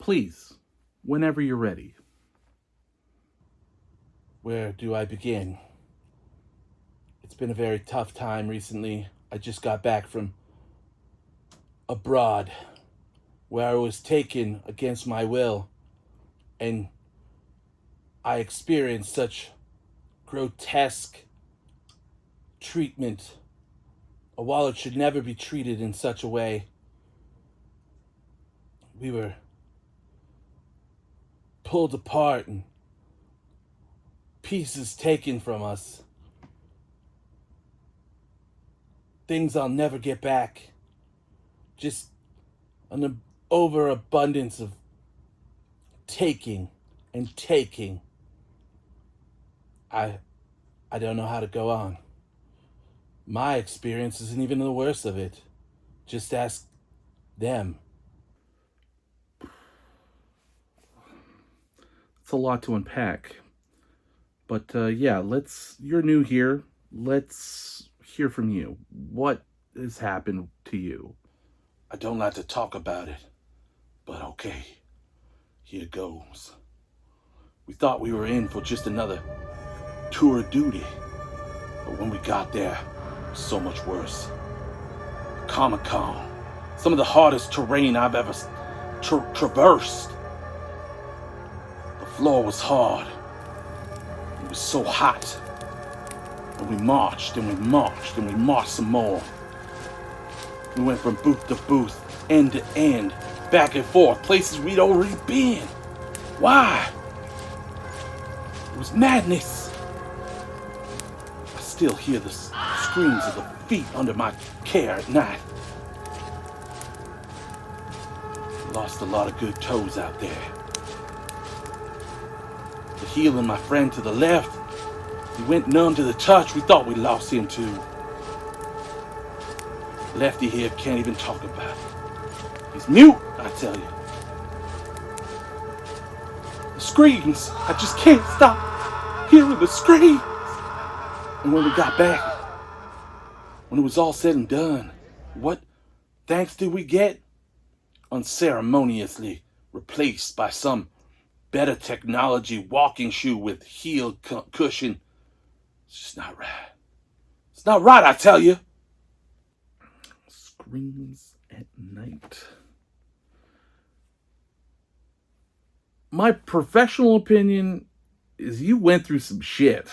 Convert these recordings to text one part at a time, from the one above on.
Please, whenever you're ready. Where do I begin? It's been a very tough time recently. I just got back from abroad, where I was taken against my will, and I experienced such grotesque treatment. A wallet should never be treated in such a way. We were pulled apart and pieces taken from us. Things I'll never get back. Just an overabundance of taking and taking. I don't know how to go on. My experience isn't even the worst of it. Just ask them. It's a lot to unpack. But yeah, you're new here. Let's hear from you. What has happened to you? I don't like to talk about it, but okay. Here goes. We thought we were in for just another tour of duty. But when we got there, it was so much worse. Comic-Con. Some of the hardest terrain I've ever traversed. The floor was hard. It was so hot. And we marched and we marched and we marched some more. We went from booth to booth, end to end, back and forth, places we'd already been. Why? It was madness. I still hear the screams of the feet under my care at night. Lost a lot of good toes out there. The heel of my friend to the left, he went numb to the touch. We thought we lost him too. Lefty here can't even talk about it. He's mute, I tell you. The screams, I just can't stop hearing the screams. And when we got back, when it was all said and done, what thanks did we get? Unceremoniously replaced by some better technology walking shoe with heel cushion. It's just not right. It's not right, I tell you. Screams at night. My professional opinion is you went through some shit.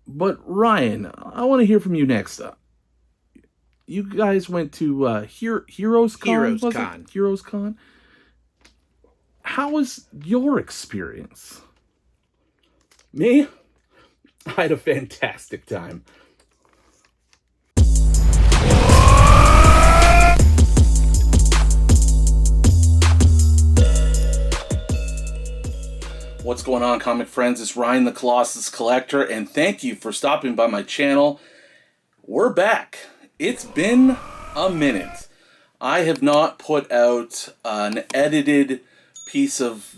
But Ryan, I want to hear from you next. You guys went to Heroes Con? Heroes Con. How was your experience? Me? I had a fantastic time. What's going on, comic friends? It's Ryan the Colossus Collector, and thank you for stopping by my channel. We're back. It's been a minute. I have not put out an edited piece of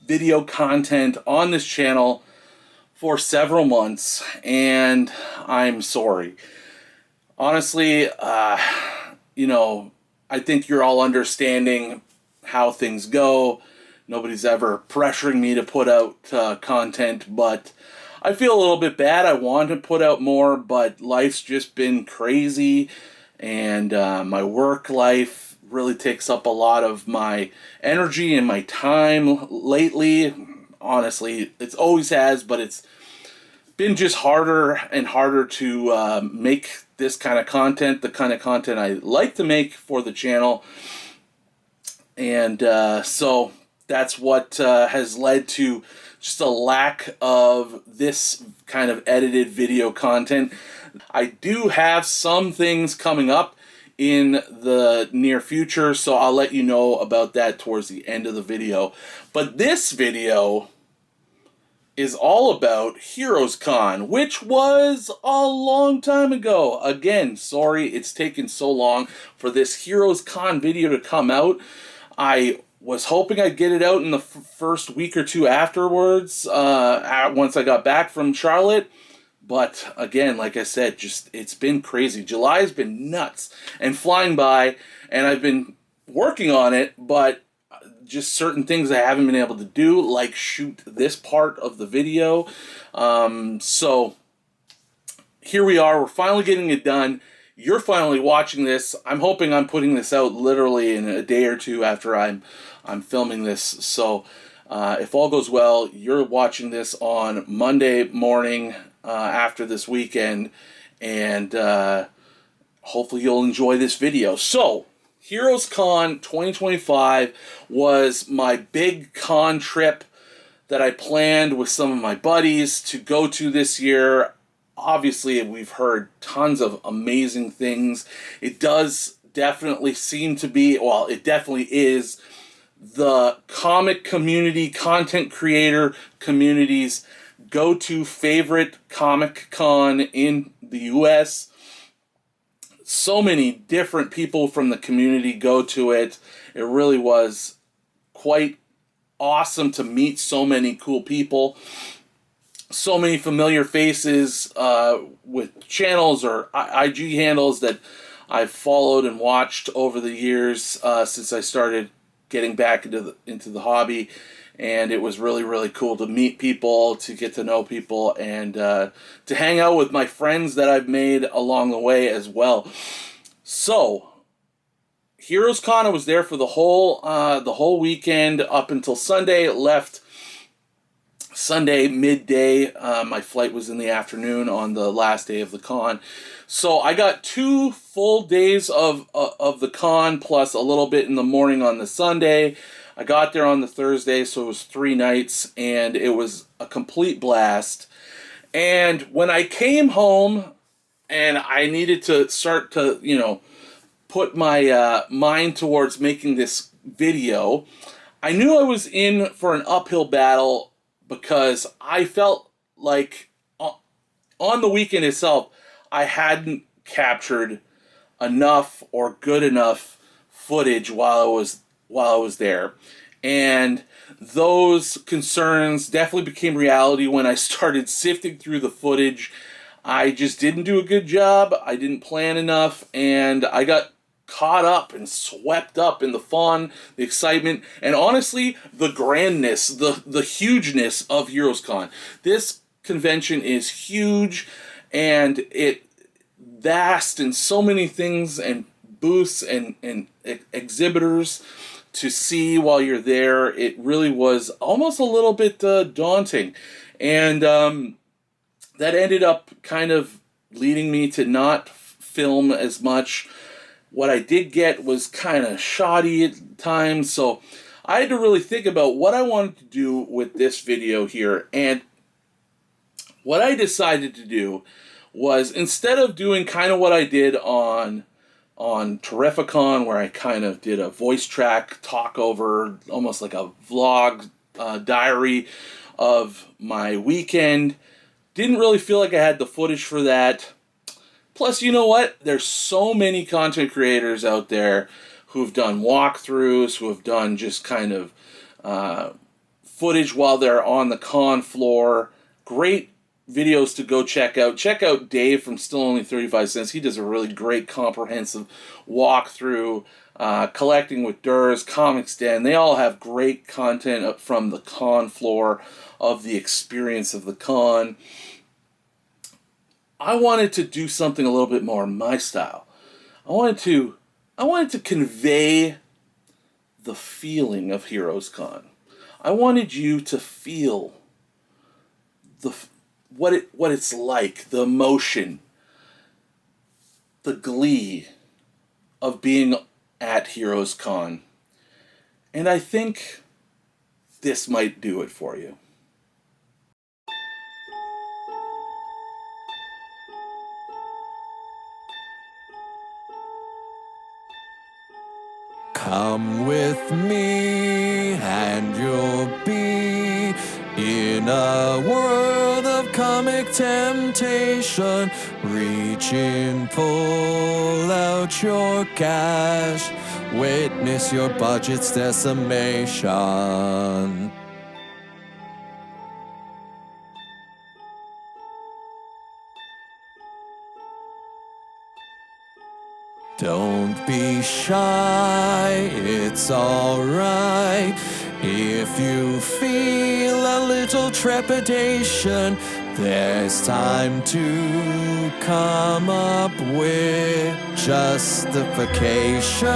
video content on this channel for several months, and I'm sorry. Honestly, I think you're all understanding how things go. Nobody's ever pressuring me to put out content, but I feel a little bit bad. I want to put out more, but life's just been crazy, and my work life really takes up a lot of my energy and my time lately. Honestly, it always has, but it's been just harder and harder to make this kind of content, the kind of content I like to make for the channel. And so that's what has led to just a lack of this kind of edited video content. I do have some things coming up in the near future, so I'll let you know about that towards the end of the video. But this video is all about Heroes Con, which was a long time ago. Again, sorry it's taken so long for this Heroes Con video to come out. I was hoping I'd get it out in the first week or two afterwards, once I got back from Charlotte. But again, like I said, it's been crazy. July's been nuts and flying by, and I've been working on it, but just certain things I haven't been able to do, like shoot this part of the video. So here we are. We're finally getting it done. You're finally watching this. I'm hoping I'm putting this out literally in a day or two after I'm filming this. So if all goes well, you're watching this on Monday morning after this weekend, and hopefully you'll enjoy this video. So Heroes Con 2025 was my big con trip that I planned with some of my buddies to go to this year. Obviously, we've heard tons of amazing things. It does definitely seem to be, well, it definitely is the comic community, content creator community's go-to favorite Comic Con in the US. So many different people from the community go to it. It really was quite awesome to meet so many cool people. So many familiar faces with channels or IG handles that I've followed and watched over the years since I started getting back into the hobby. And it was really, really cool to meet people, to get to know people, and to hang out with my friends that I've made along the way as well. So, Heroes Con, I was there for the whole weekend up until Sunday. It left Sunday midday. My flight was in the afternoon on the last day of the con. So I got 2 full days of the con plus a little bit in the morning on the Sunday. I got there on the Thursday, so it was 3 nights, and it was a complete blast. And when I came home and I needed to start to, put my mind towards making this video, I knew I was in for an uphill battle because I felt like on the weekend itself, I hadn't captured enough or good enough footage while I was there. And those concerns definitely became reality when I started sifting through the footage. I just didn't do a good job. I didn't plan enough, and I got caught up and swept up in the fun, the excitement, and honestly, the grandness, the hugeness of Heroes Con. This convention is huge, and it vast in so many things and booths and exhibitors to see while you're there. It really was almost a little bit daunting, and that ended up kind of leading me to not film as much. What I did get was kind of shoddy at times, so I had to really think about what I wanted to do with this video here. And what I decided to do was, instead of doing kind of what I did on Terrificon, where I kind of did a voice track talk over, almost like a vlog diary of my weekend, didn't really feel like I had the footage for that. Plus, you know what? There's so many content creators out there who've done walkthroughs, who have done just kind of footage while they're on the con floor. Great videos to go check out. Check out Dave from Still Only 35 Cents. He does a really great comprehensive walkthrough. Collecting with Durs, Comics Den. They all have great content from the con floor of the experience of the con. I wanted to do something a little bit more in my style. I wanted to convey the feeling of Heroes Con. I wanted you to feel what it's like, the emotion, the glee of being at Heroes Con. And I think this might do it for you. Come with me and you'll be in a world of comic temptation. Reach in, pull out your cash, witness your budget's decimation. Don't be shy, it's alright. you feel a little trepidation, there's time to come up with justification.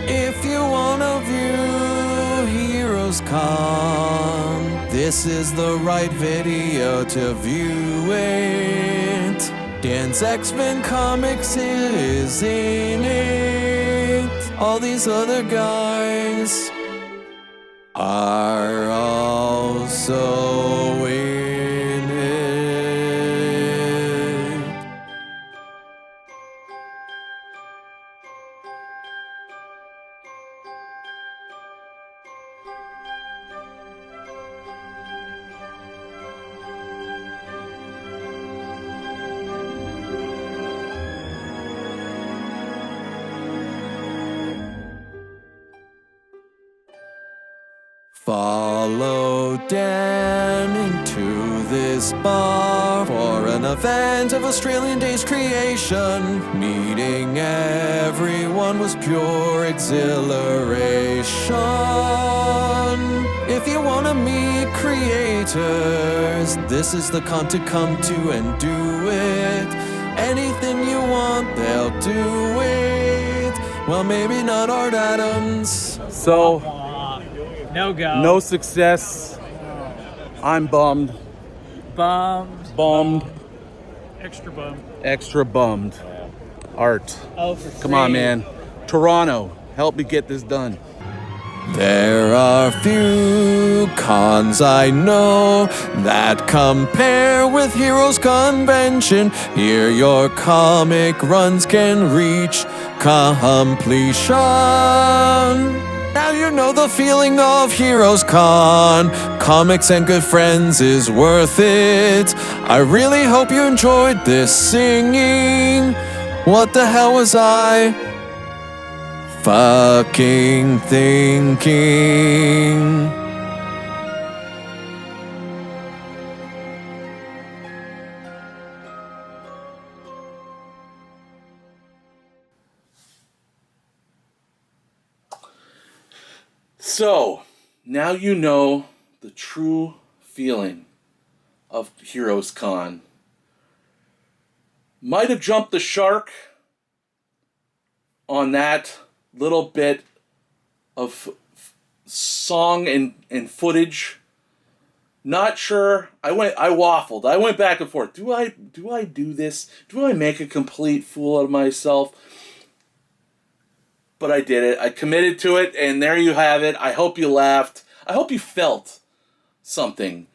If you wanna view Heroes Con, this is the right video to view it. Dan's X-Men Comics is in it. All these other guys are also in it. Follow Dan into this bar for an event of Australian Day's creation. Meeting everyone was pure exhilaration. If you want to meet creators, this is the con to come to and do it. Anything you want, they'll do it. Well, maybe not Art Adams. So, No go. no success. I'm bummed. Bummed. Extra bummed. Extra bummed. Art. Oh, for Come on, man. Toronto, help me get this done. There are few cons I know that compare with Heroes Convention. Here your comic runs can reach completion. Now you know the feeling of Heroes Con. Comics and good friends is worth it. I really hope you enjoyed this singing. What the hell was I fucking thinking? So, now you know the true feeling of Heroes Con. Might have jumped the shark on that little bit of song and footage. Not sure. I waffled. I went back and forth. Do I do this? Do I make a complete fool of myself? But I did it. I committed to it, and there you have it. I hope you laughed. I hope you felt something.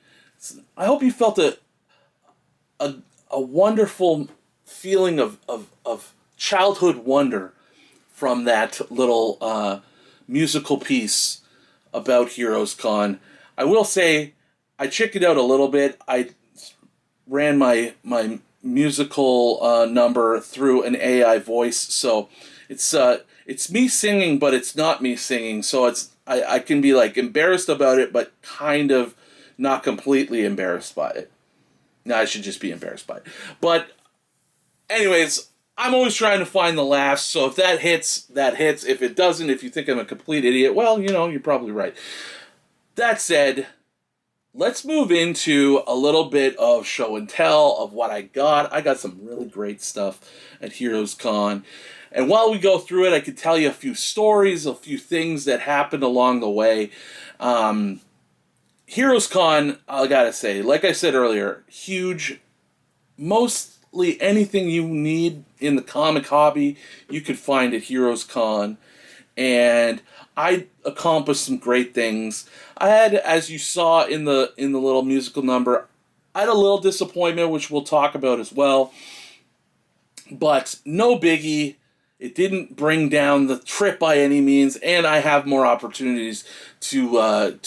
I hope you felt a wonderful feeling of childhood wonder from that little musical piece about Heroes Con. I will say, I chickened out a little bit. I ran my musical number through an AI voice, so it's me singing, but it's not me singing. So I can be like embarrassed about it, but kind of not completely embarrassed by it. No, I should just be embarrassed by it. But anyways, I'm always trying to find the laughs. So if that hits, that hits. If it doesn't, if you think I'm a complete idiot, well, you're probably right. That said, let's move into a little bit of show and tell of what I got. I got some really great stuff at Heroes Con. And while we go through it, I could tell you a few stories, a few things that happened along the way. Heroes Con, I gotta say, like I said earlier, huge. Mostly anything you need in the comic hobby, you could find at Heroes Con. And I accomplished some great things. I had, as you saw in the little musical number, I had a little disappointment, which we'll talk about as well. But no biggie. It didn't bring down the trip by any means, and I have more opportunities to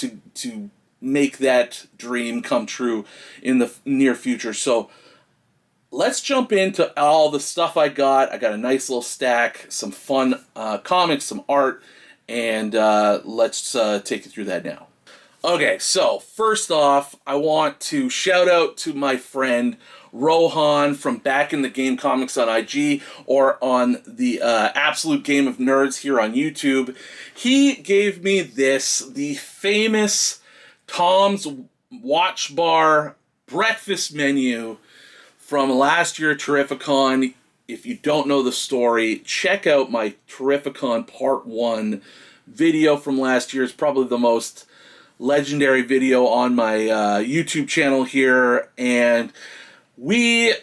make that dream come true in the near future. So let's jump into all the stuff I got. I got a nice little stack, some fun comics, some art, and let's take you through that now. Okay, so first off, I want to shout out to my friend Rohan from Back in the Game Comics on IG or on the Absolute Game of Nerds here on YouTube. He gave me the famous Tom's Watch Bar breakfast menu from last year at Terrificon. If you don't know the story, check out my Terrificon Part 1 video from last year. It's probably the most legendary video on my YouTube channel here, and we,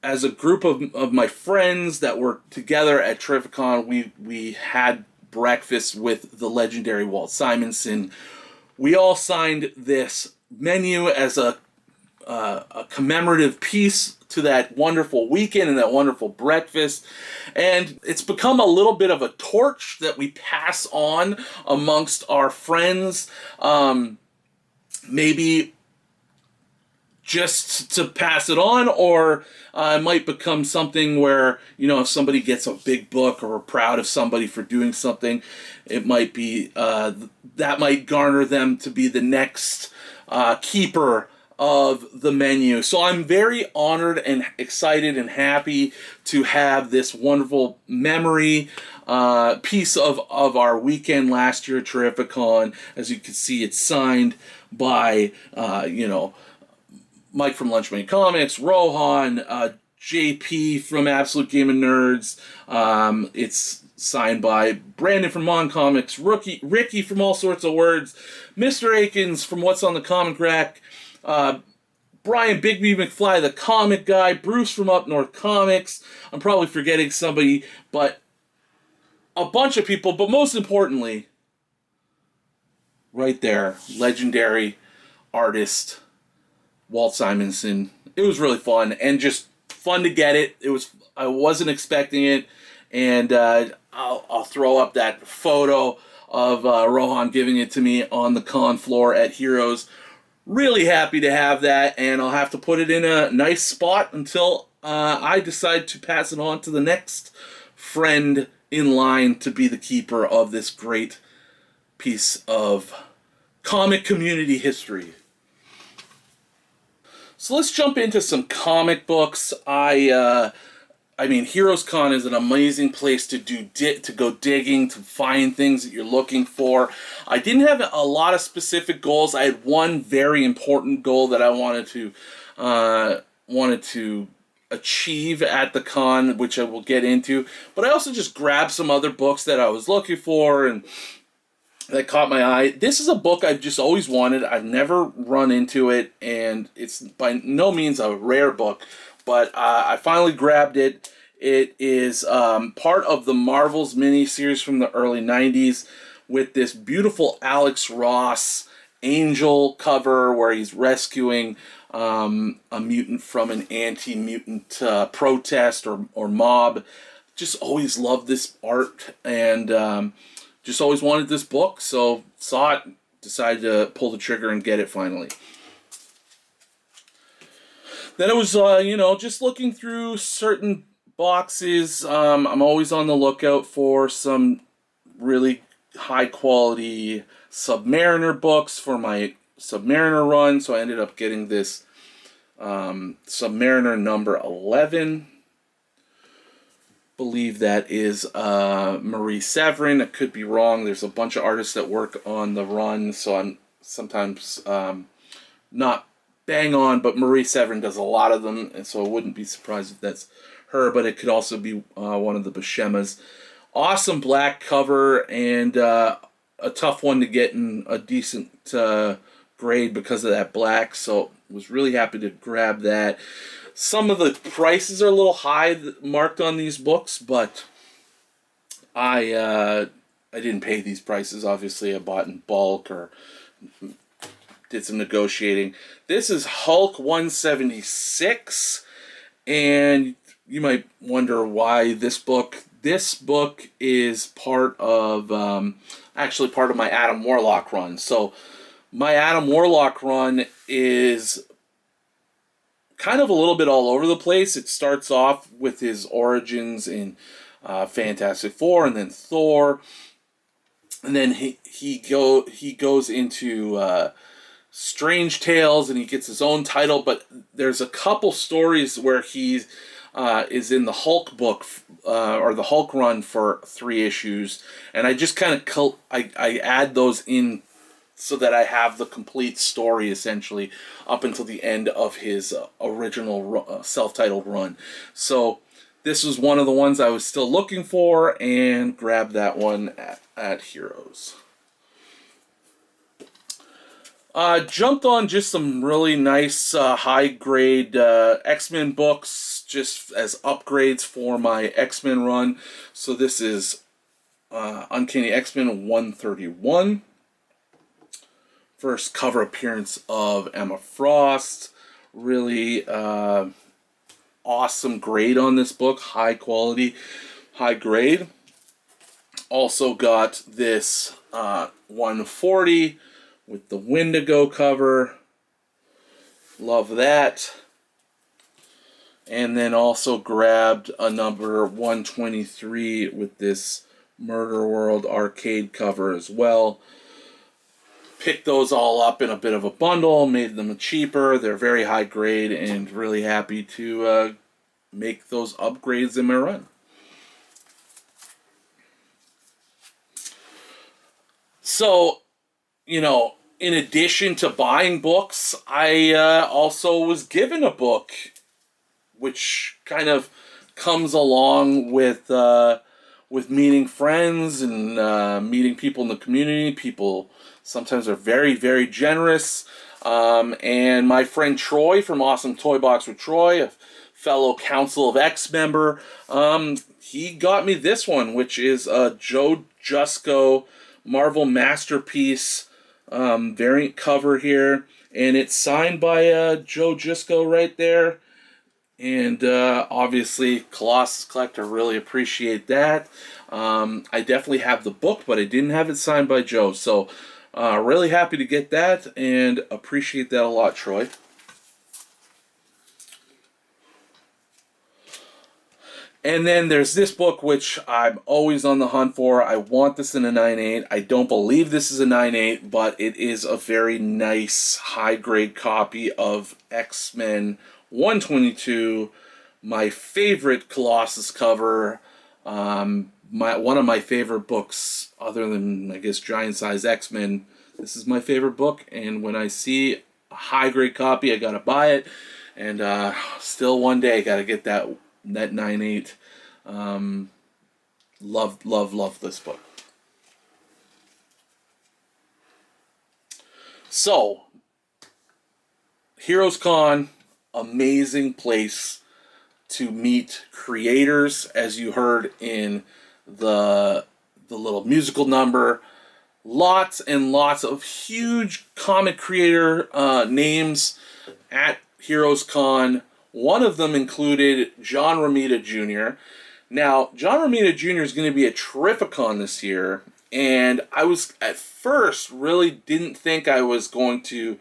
as a group of my friends that were together at Terrificon, we had breakfast with the legendary Walt Simonson. We all signed this menu as a commemorative piece to that wonderful weekend and that wonderful breakfast, and it's become a little bit of a torch that we pass on amongst our friends, maybe just to pass it on, or it might become something where, you know, if somebody gets a big book or we're proud of somebody for doing something, it might be that might garner them to be the next keeper of the menu. So I'm very honored and excited and happy to have this wonderful memory piece of our weekend last year at Terrificon. As you can see, it's signed by Mike from Lunch Money Comics, Rohan, JP from Absolute Game of Nerds. It's signed by Brandon from Mon Comics, Ricky from All Sorts of Words, Mr. Akins from What's on the Comic Rack, Brian Bigby McFly, the comic guy, Bruce from Up North Comics. I'm probably forgetting somebody, but a bunch of people. But most importantly, right there, legendary artist Walt Simonson. It was really fun, and just fun to get it. I wasn't expecting it, and I'll throw up that photo of Rohan giving it to me on the con floor at Heroes. Really happy to have that, and I'll have to put it in a nice spot until I decide to pass it on to the next friend in line to be the keeper of this great piece of comic community history. So let's jump into some comic books. I mean, Heroes Con is an amazing place to go digging, to find things that you're looking for. I didn't have a lot of specific goals. I had one very important goal that I wanted to achieve at the con, which I will get into. But I also just grabbed some other books that I was looking for and that caught my eye. This is a book I've just always wanted. I've never run into it, and it's by no means a rare book. But I finally grabbed it. It is part of the Marvel's miniseries from the early 90s with this beautiful Alex Ross Angel cover where he's rescuing a mutant from an anti-mutant protest or mob. Just always loved this art and just always wanted this book. So saw it, decided to pull the trigger and get it finally. Then it was, just looking through certain boxes. I'm always on the lookout for some really high-quality Submariner books for my Submariner run. So I ended up getting this Submariner number 11. Believe that is Marie Severin. I could be wrong. There's a bunch of artists that work on the run, so I'm sometimes not bang on, but Marie Severin does a lot of them, and so I wouldn't be surprised if that's her, but it could also be one of the Buscema's. Awesome black cover, and a tough one to get in a decent grade because of that black, so was really happy to grab that. Some of the prices are a little high marked on these books, but I didn't pay these prices. Obviously, I bought in bulk or did some negotiating. This is Hulk 176, and you might wonder why this book. This book is part of actually part of my Adam Warlock run. So my Adam Warlock run is kind of a little bit all over the place. It starts off with his origins in Fantastic Four and then Thor. and then he goes into Strange Tales, and he gets his own title. But there's a couple stories where he is in the Hulk book or the Hulk run for 3 issues, and I just kind of I add those in so that I have the complete story essentially up until the end of his original self-titled run. So this was one of the ones I was still looking for, and grabbed that one at Heroes. Jumped on just some really nice high-grade X-Men books just as upgrades for my X-Men run. So this is Uncanny X-Men 131. First cover appearance of Emma Frost. Really awesome grade on this book. High quality, high grade. Also got this 140 with the Wendigo cover. Love that. And then also grabbed a number 123 with this Murder World arcade cover as well. Picked those all up in a bit of a bundle, made them cheaper. They're very high grade, and really happy to make those upgrades in my run. So, in addition to buying books, I also was given a book, which kind of comes along with meeting friends and meeting people in the community. People sometimes are very, very generous. And my friend Troy from Awesome Toy Box with Troy, a fellow Council of X member, he got me this one, which is a Joe Jusko Marvel Masterpiece variant cover here. And it's signed by Joe Jusko right there. And obviously, Colossus Collector, really appreciate that. I definitely have the book, but I didn't have it signed by Joe. So, really happy to get that, and appreciate that a lot, Troy. And then there's this book, which I'm always on the hunt for. I want this in a 9.8. I don't believe this is a 9.8, but it is a very nice, high-grade copy of X-Men 122, my favorite Colossus cover, one of my favorite books, other than, I guess, Giant Size X-Men. This is my favorite book, and when I see a high-grade copy, I gotta buy it, and still one day, gotta get that 9.8. Love this book. So, Heroes Con, amazing place to meet creators, as you heard in the little musical number. Lots and lots of huge comic creator names at Heroes Con. One of them included John Romita Jr. Now, John Romita Jr. is going to be at Terrificon this year, and I was at first really didn't think I was going to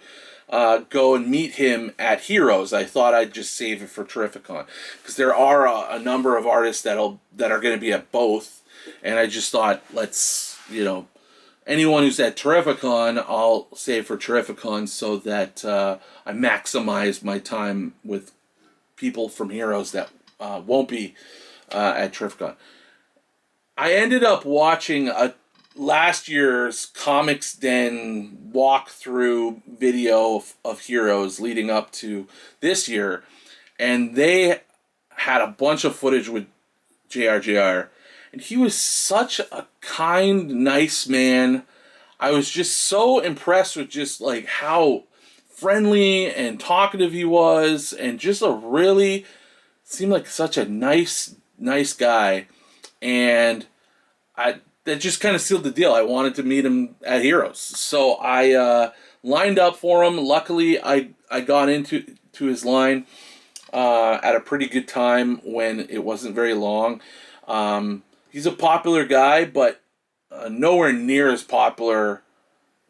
go and meet him at Heroes. I thought I'd just save it for Terrificon, because there are a number of artists that are going to be at both, and I just thought, let's, anyone who's at Terrificon, I'll save for Terrificon so that I maximize my time with people from Heroes that won't be at Terrificon. I ended up watching last year's Comics Den walkthrough video of Heroes leading up to this year, and they had a bunch of footage with JRJR, and he was such a kind, nice man. I was just so impressed with just like how friendly and talkative he was, and just seemed like such a nice guy, and that just kind of sealed the deal. I wanted to meet him at Heroes, so I lined up for him. Luckily, I got into his line at a pretty good time when it wasn't very long. He's a popular guy, but nowhere near as popular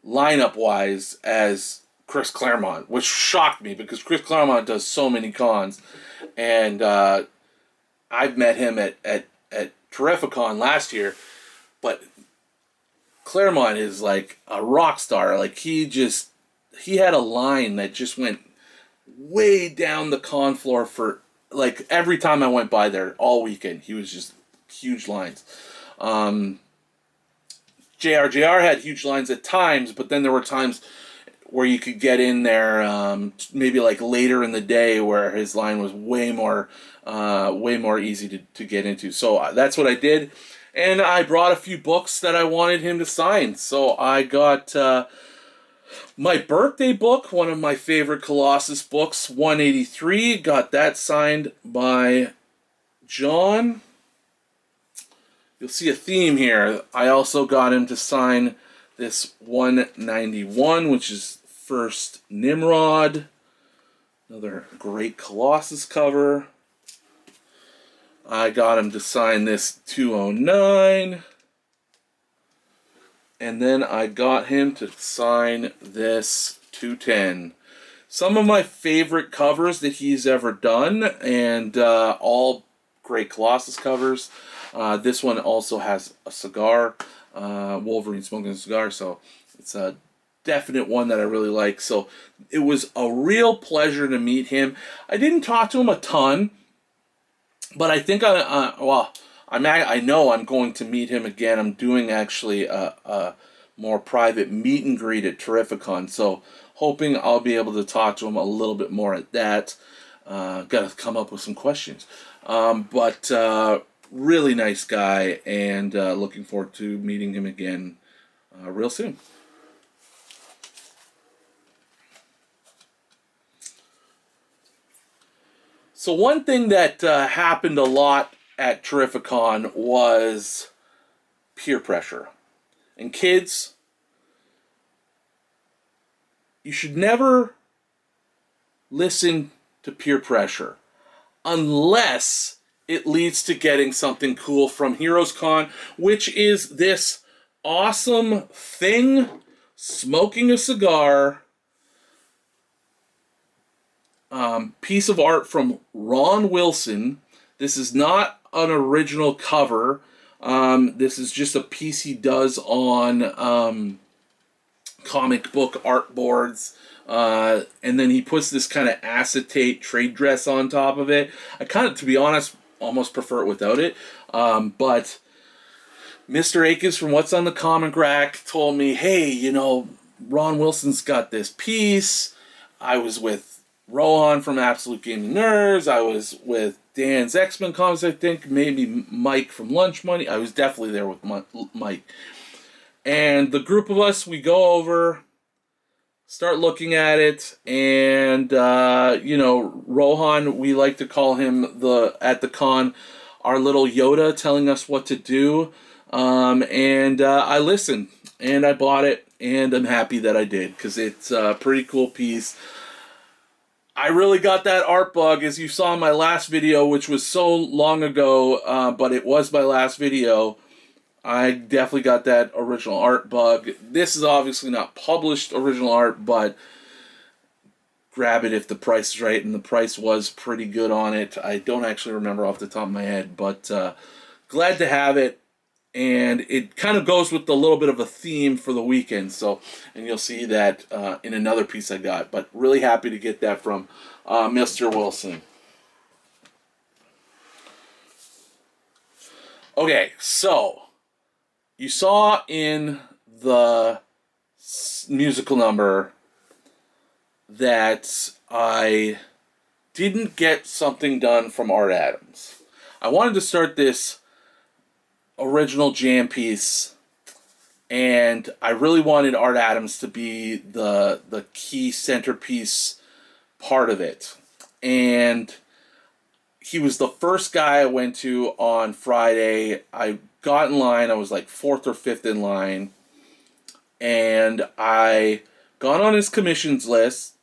lineup-wise as Chris Claremont, which shocked me because Chris Claremont does so many cons, and I've met him at Terrificon last year, but Claremont is like a rock star. Like he had a line that just went way down the con floor for like every time I went by there all weekend. He was just huge lines. JR had huge lines at times, but then there were times where you could get in there, maybe like later in the day, where his line was way more easy to get into. So that's what I did, and I brought a few books that I wanted him to sign. So I got my birthday book, one of my favorite Colossus books, 183. Got that signed by John. You'll see a theme here. I also got him to sign this 191, which is First Nimrod. Another great Colossus cover. I got him to sign this 209. And then I got him to sign this 210. Some of my favorite covers that he's ever done, and all great Colossus covers. This one also has a cigar, Wolverine smoking a cigar, so it's a definite one that I really like. So it was a real pleasure to meet him. I didn't talk to him a ton, but I think I know I'm going to meet him again. I'm doing actually a more private meet and greet at Terrificon, so hoping I'll be able to talk to him a little bit more at that. Got to come up with some questions, but really nice guy, and looking forward to meeting him again real soon. So one thing that happened a lot at Terrificon was peer pressure. And kids, you should never listen to peer pressure unless it leads to getting something cool from Heroes Con, which is this awesome thing, smoking a cigar, piece of art from Ron Wilson. This is not an original cover. This is just a piece he does on comic book art boards. And then he puts this kind of acetate trade dress on top of it. I kind of, to be honest, almost prefer it without it. But Mr. Akins from What's on the Comic Rack told me, hey, Ron Wilson's got this piece. I was with Rohan from Absolute Gaming Nerds. I was with Dan's X-Men Comics, I think. Maybe Mike from Lunch Money. I was definitely there with Mike. And the group of us, we go over, start looking at it, and, Rohan, we like to call him, at the con, our little Yoda telling us what to do. And I listened, and I bought it, and I'm happy that I did, because it's a pretty cool piece. I really got that art bug, as you saw in my last video, which was so long ago, but it was my last video. I definitely got that original art bug. This is obviously not published original art, but grab it if the price is right, and the price was pretty good on it. I don't actually remember off the top of my head, but glad to have it. And it kind of goes with a little bit of a theme for the weekend. So, and you'll see that in another piece I got. But really happy to get that from Mr. Wilson. Okay, so you saw in the musical number that I didn't get something done from Art Adams. I wanted to start this original jam piece, and I really wanted Art Adams to be the key centerpiece part of it. And he was the first guy I went to on Friday. I got in line, I was like 4th or 5th in line, and I got on his commissions list,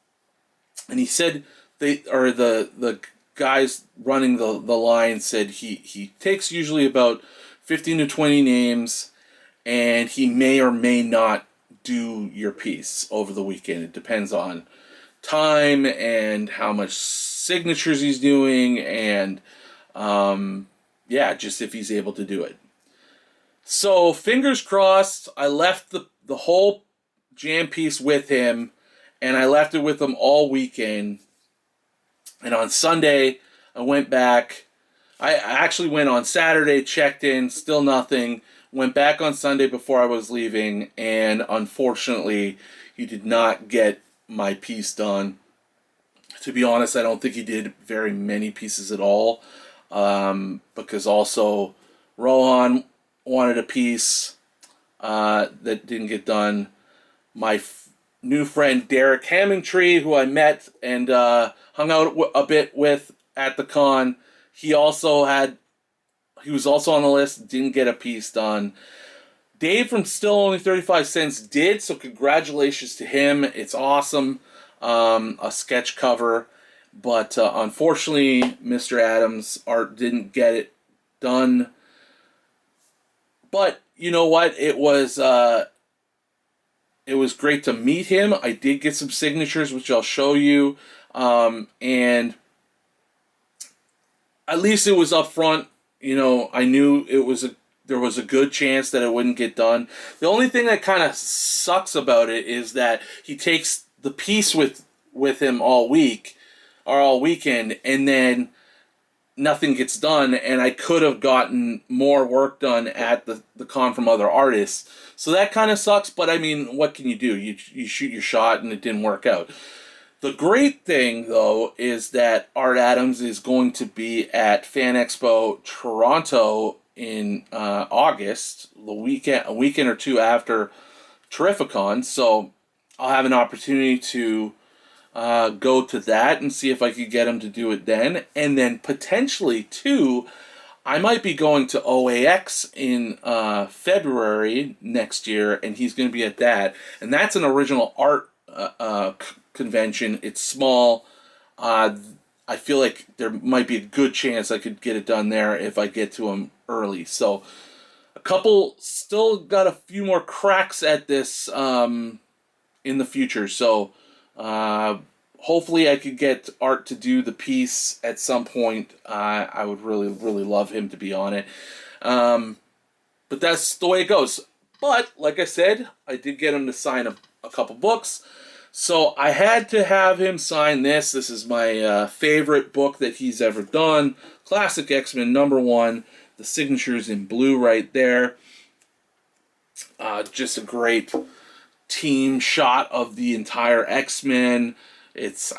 and he said the guys running the line said he takes usually about 15 to 20 names, and he may or may not do your piece over the weekend. It depends on time and how much signatures he's doing, and just if he's able to do it. So fingers crossed. I left the whole jam piece with him, and I left it with him all weekend. And on Sunday, I went back. I actually went on Saturday, checked in, still nothing. Went back on Sunday before I was leaving, and unfortunately, he did not get my piece done. To be honest, I don't think he did very many pieces at all, because also Rohan wanted a piece that didn't get done. My new friend Derek Hammondtree, who I met and hung out a bit with at the con, he was also on the list, didn't get a piece done. Dave from Still Only 35 Cents did, so congratulations to him. It's awesome. A sketch cover. But unfortunately, Mr. Adams' art didn't get it done. But you know what? It was great to meet him. I did get some signatures, which I'll show you. And at least it was up front. You know, I knew there was a good chance that it wouldn't get done. The only thing that kind of sucks about it is that he takes the piece with him all week or all weekend, and then nothing gets done, and I could have gotten more work done at the con from other artists. So that kind of sucks, but I mean, what can you do? You shoot your shot, and it didn't work out. The great thing, though, is that Art Adams is going to be at Fan Expo Toronto in August, a weekend or two after Terrificon. So I'll have an opportunity to go to that and see if I could get him to do it then. And then potentially, too, I might be going to OAX in February next year, and he's going to be at that. And that's an original art convention. It's small. I feel like there might be a good chance I could get it done there if I get to him early. So still got a few more cracks at this in the future. So hopefully I could get Art to do the piece at some point. I would really, really love him to be on it. But that's the way it goes. But like I said, I did get him to sign a couple books. So I had to have him sign this. This is my favorite book that he's ever done. Classic X-Men #1. The signature's in blue right there. Just a great team shot of the entire X-Men. This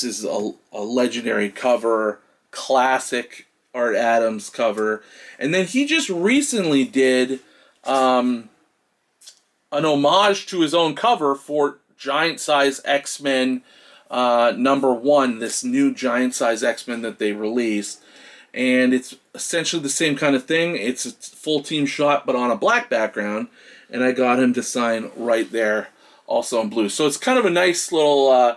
is a legendary cover. Classic Art Adams cover. And then he just recently did an homage to his own cover for Giant Size X-Men #1, this new Giant Size X-Men that they released. And it's essentially the same kind of thing. It's a full team shot, but on a black background. And I got him to sign right there, also in blue. So it's kind of a nice little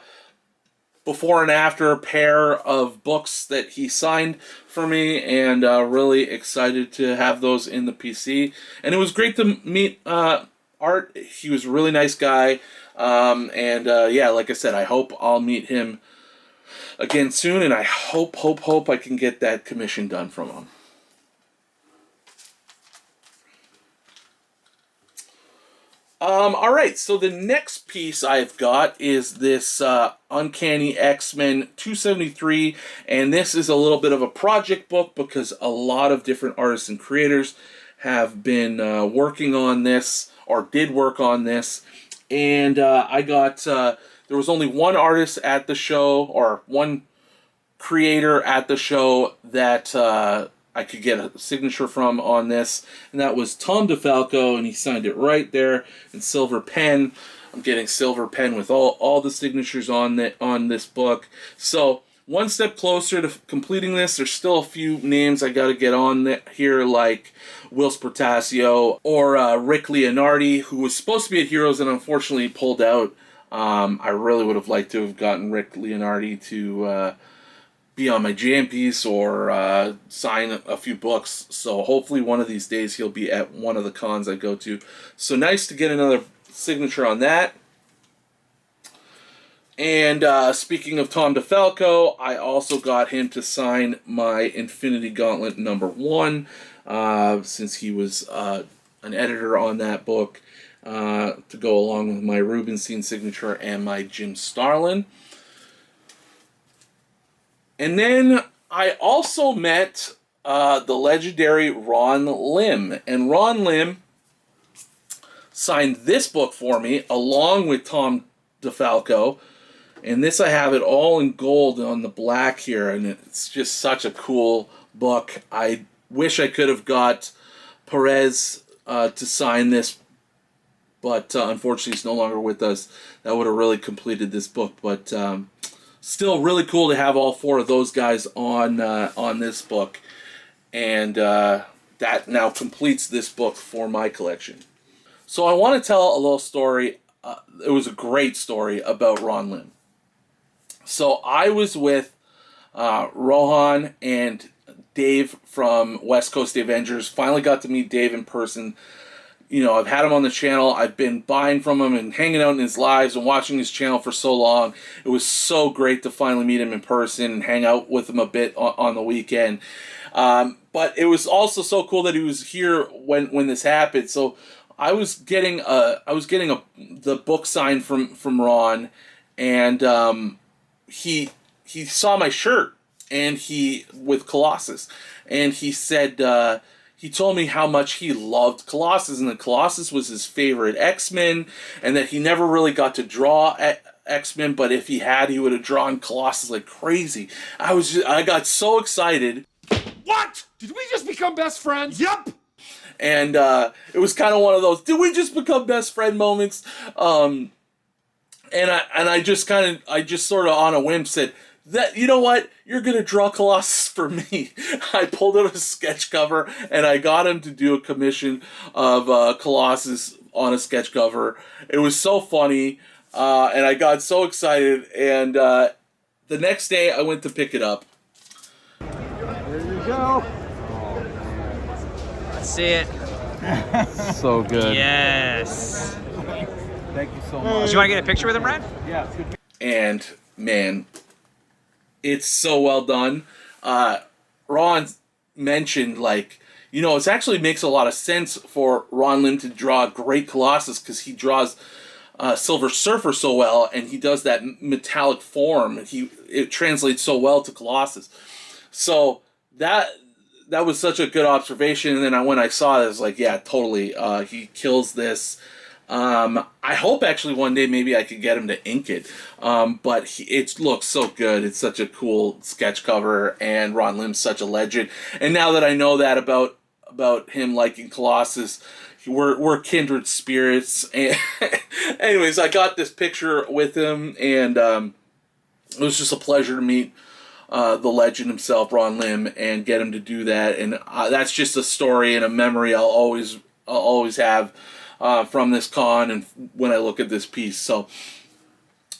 before and after pair of books that he signed for me. And really excited to have those in the PC. And it was great to meet Art. He was a really nice guy. Like I said, I hope I'll meet him again soon, and I hope I can get that commission done from him. Alright, so the next piece I've got is this Uncanny X-Men 273, and this is a little bit of a project book because a lot of different artists and creators have been working on this, or did work on this. And there was only one artist at the show, or one creator at the show that I could get a signature from on this, and that was Tom DeFalco, and he signed it right there in silver pen. I'm getting silver pen with all the signatures on this book. So one step closer to completing this. There's still a few names I got to get on here, like Whilce Portacio or Rick Leonardi, who was supposed to be at Heroes and unfortunately pulled out. I really would have liked to have gotten Rick Leonardi to be on my jam piece or sign a few books. So hopefully one of these days he'll be at one of the cons I go to. So nice to get another signature on that. And speaking of Tom DeFalco, I also got him to sign my Infinity Gauntlet #1. since he was an editor on that book, to go along with my Rubenstein signature and my Jim Starlin. And then I also met the legendary Ron Lim. And Ron Lim signed this book for me along with Tom DeFalco. And this, I have it all in gold on the black here, and it's just such a cool book. I wish I could have got Perez to sign this, but unfortunately he's no longer with us. That would have really completed this book, but still really cool to have all four of those guys on this book, and that now completes this book for my collection. So I want to tell a little story. It was a great story about Ron Lim. So I was with Rohan and Dave from West Coast Avengers. Finally got to meet Dave in person. You know, I've had him on the channel. I've been buying from him and hanging out in his lives and watching his channel for so long. It was so great to finally meet him in person and hang out with him a bit on the weekend. But it was also so cool that he was here when this happened. So I was getting the book signed from Ron, and he saw my shirt and with Colossus, and he said he told me how much he loved Colossus, and that Colossus was his favorite X-Men, and that he never really got to draw X-Men, but if he had, he would have drawn Colossus like crazy. I got so excited. What? Did we just become best friends? Yep. And it was kind of one of those, did we just become best friend moments? And I just sort of on a whim said, that, you know what, you're going to draw Colossus for me. I pulled out a sketch cover and I got him to do a commission of Colossus on a sketch cover. It was so funny, and I got so excited, and the next day I went to pick it up. There you go. Let's see it. So good. Yes. Thank you so much. Do you want to get a picture with him, Ryan? Yeah. And man, it's so well done. Ron mentioned, like, you know, it actually makes a lot of sense for Ron Lim to draw great Colossus, because he draws Silver Surfer so well, and he does that metallic form. It translates so well to Colossus. So that was such a good observation. And then when I saw it, I was like, yeah, totally. He kills this. I hope actually one day maybe I could get him to ink it. But it looks so good. It's such a cool sketch cover, and Ron Lim's such a legend. And now that I know that about him liking Colossus, we're kindred spirits. And anyways, I got this picture with him, and it was just a pleasure to meet the legend himself, Ron Lim, and get him to do that. And that's just a story and a memory I'll always have from this con, and when I look at this piece. So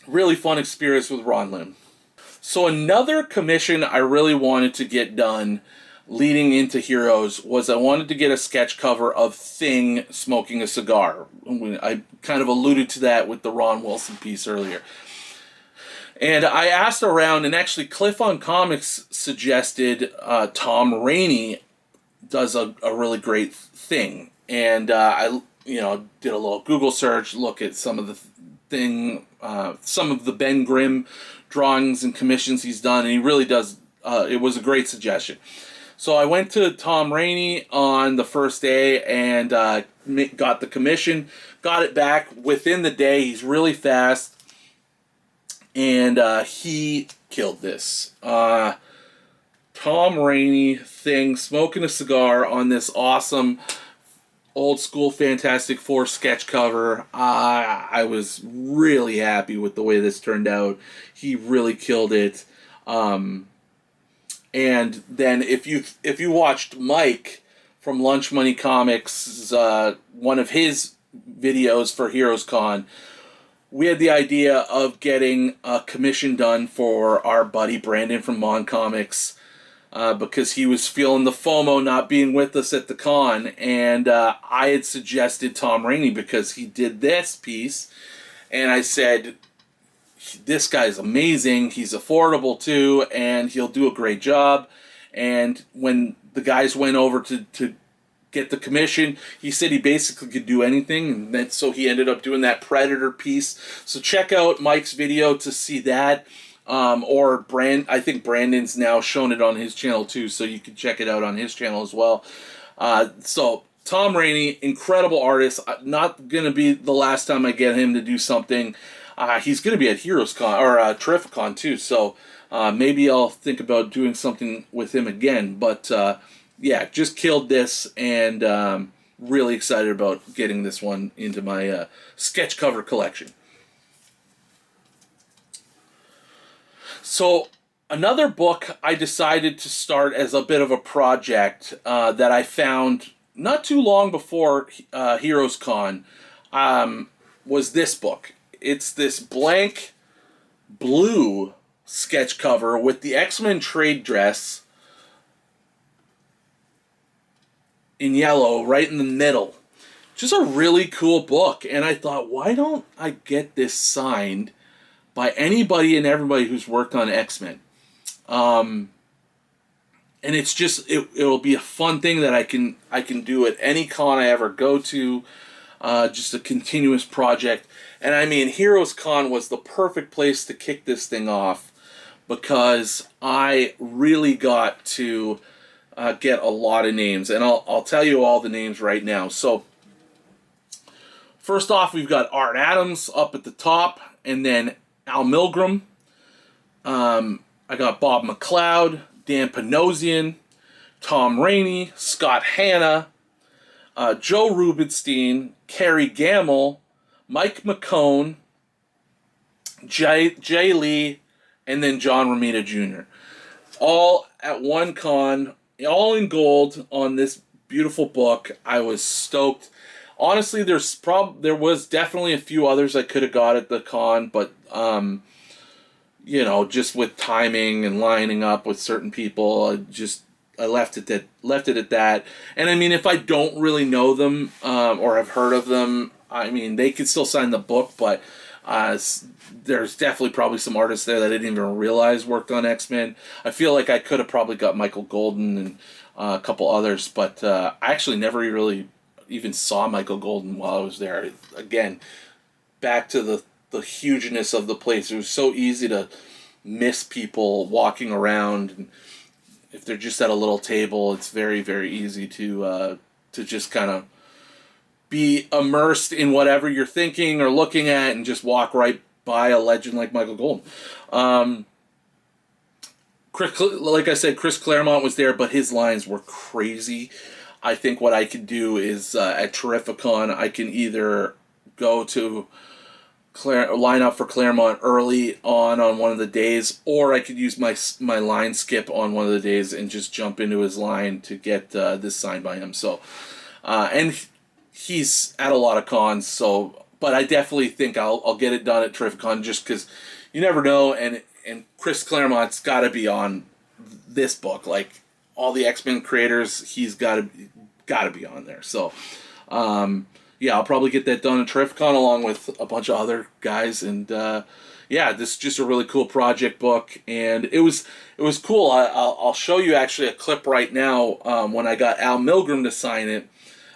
really fun experience with Ron Lim. So another commission I really wanted to get done leading into Heroes was I wanted to get a sketch cover of Thing smoking a cigar. I kind of alluded to that with the Ron Wilson piece earlier. And I asked around, and actually Cliff on Comics suggested Tom Rainey does a really great Thing. And I did a little Google search, look at some of the Ben Grimm drawings and commissions he's done, and he really does. It was a great suggestion. So I went to Tom Rainey on the first day and got the commission, got it back within the day. He's really fast, and he killed this. Tom Rainey Thing smoking a cigar on this awesome old school Fantastic Four sketch cover. I was really happy with the way this turned out. He really killed it. And then if you watched Mike from Lunch Money Comics, one of his videos for Heroes Con, we had the idea of getting a commission done for our buddy Brandon from Mon Comics, because he was feeling the FOMO not being with us at the con, and I had suggested Tom Rainey because he did this piece, and I said, this guy's amazing, he's affordable too, and he'll do a great job. And when the guys went over to get the commission, he said he basically could do anything, and then so he ended up doing that Predator piece. So check out Mike's video to see that. I think Brandon's now shown it on his channel too, so you can check it out on his channel as well. So Tom Rainey, incredible artist. Not going to be the last time I get him to do something. He's going to be at HeroesCon or Terrificon too, so maybe I'll think about doing something with him again. But yeah, just killed this, and really excited about getting this one into my sketch cover collection. So another book I decided to start as a bit of a project that I found not too long before HeroesCon was this book. It's this blank blue sketch cover with the X-Men trade dress in yellow right in the middle. Just a really cool book, and I thought, why don't I get this signed by anybody and everybody who's worked on X-Men? And it's just it'll be a fun thing that I can do at any con I ever go to. Just a continuous project. And I mean, HeroesCon was the perfect place to kick this thing off, because I really got to get a lot of names, and I'll tell you all the names right now. So first off, we've got Art Adams up at the top, and then Al Milgrom. I got Bob McLeod, Dan Panosian, Tom Rainey, Scott Hanna, Joe Rubinstein, Kerry Gamble, Mike McCone, Jay Lee, and then John Romita Jr. All at one con, all in gold on this beautiful book. I was stoked. Honestly, there was definitely a few others I could have got at the con, but just with timing and lining up with certain people, I left it at that. And I mean, if I don't really know them or have heard of them, I mean, they could still sign the book, but there's definitely probably some artists there that I didn't even realize worked on X-Men. I feel like I could have probably got Michael Golden and a couple others, but I actually never really even saw Michael Golden while I was there. Again, back to the hugeness of the place. It was so easy to miss people walking around, and if they're just at a little table, it's very, very easy to just kind of be immersed in whatever you're thinking or looking at and just walk right by a legend like Michael Golden. Like I said, Chris Claremont was there, but his lines were crazy. I think what I could do is at Terrificon, I can either go to line up for Claremont early on one of the days, or I could use my line skip on one of the days and just jump into his line to get this signed by him. So, and he's at a lot of cons, but I definitely think I'll get it done at Terrificon, just because you never know, and Chris Claremont's got to be on this book. Like, all the X-Men creators, he's got to be on there. So, yeah, I'll probably get that done at Terrificon along with a bunch of other guys, and yeah, this is just a really cool project book, and it was cool. I'll show you actually a clip right now when I got Al Milgrom to sign it.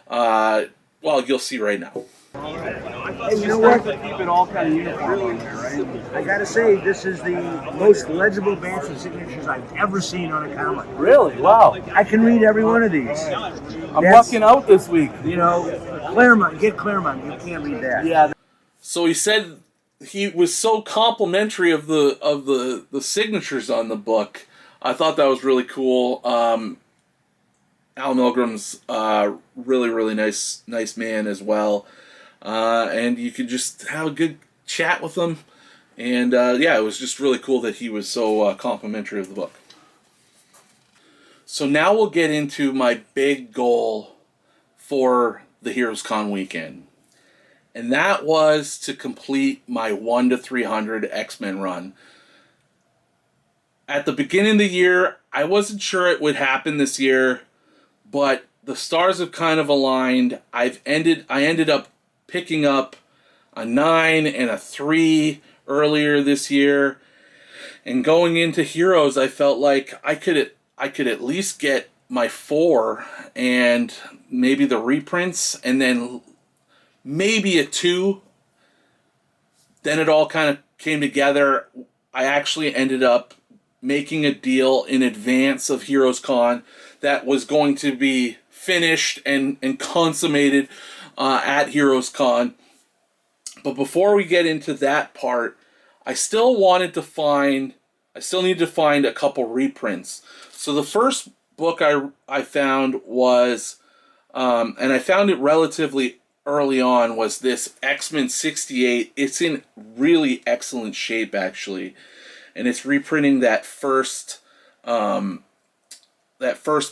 Well, you'll see right now. Hey, you know what? Keep it all kind of uniform on there, right? I gotta say, this is the most legible batch of signatures I've ever seen on a comic. Really? Wow. I can read every one of these. I'm lucking out this week. You know, Claremont, get Claremont. You can't read that. Yeah. So he said he was so complimentary of the signatures on the book. I thought that was really cool. Al Milgrom's really, really nice man as well. And you could just have a good chat with him. And yeah, it was just really cool that he was so complimentary of the book. So now we'll get into my big goal for the HeroesCon weekend. And that was to complete my 1 to 300 X-Men run. At the beginning of the year, I wasn't sure it would happen this year, but the stars have kind of aligned. I ended up picking up a 9 and a 3 earlier this year. And going into Heroes, I felt like I could I could at least get my 4 and maybe the reprints, and then maybe a 2. Then it all kind of came together. I actually ended up making a deal in advance of Heroes Con that was going to be finished and consummated at Heroes Con. But before we get into that part, I still need to find a couple reprints. So the first book I found was, and I found it relatively early on, was this X-Men 68. It's in really excellent shape, actually. And it's reprinting that first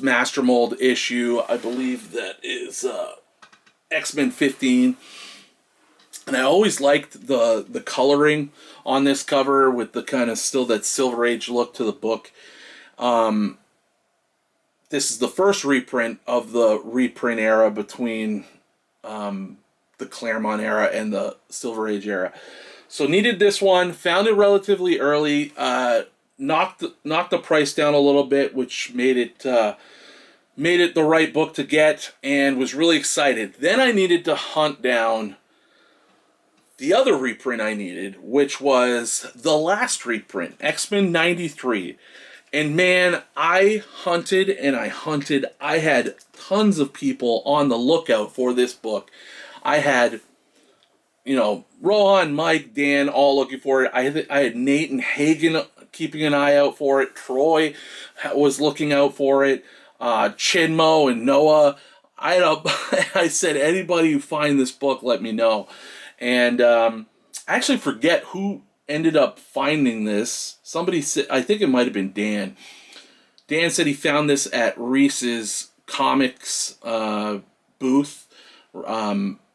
Master Mold issue. I believe that is X-Men 15. And I always liked the coloring on this cover with the kind of still that Silver Age look to the book. This is the first reprint of the reprint era between the Claremont era and the Silver Age era. So needed this one, found it relatively early, knocked the price down a little bit, which made it the right book to get, and was really excited. Then I needed to hunt down the other reprint I needed, which was the last reprint, X-Men 93. And man, I hunted and I hunted. I had tons of people on the lookout for this book. I had, Rohan, Mike, Dan, all looking for it. I had Nate and Hagen keeping an eye out for it. Troy was looking out for it. Chinmo and Noah. I said, anybody who find this book, let me know. And I actually forget who ended up finding this. Somebody said, I think it might have been Dan. Dan said he found this at Reese's Comics booth.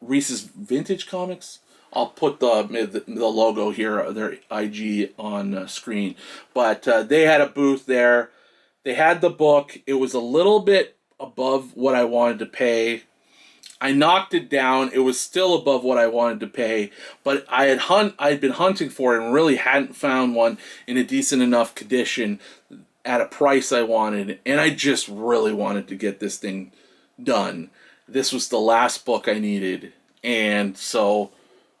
Reese's Vintage Comics. I'll put the logo here, their IG on screen. But they had a booth there. They had the book. It was a little bit above what I wanted to pay. I knocked it down. It was still above what I wanted to pay, but I had been hunting for it and really hadn't found one in a decent enough condition at a price I wanted, and I just really wanted to get this thing done. This was the last book I needed, and so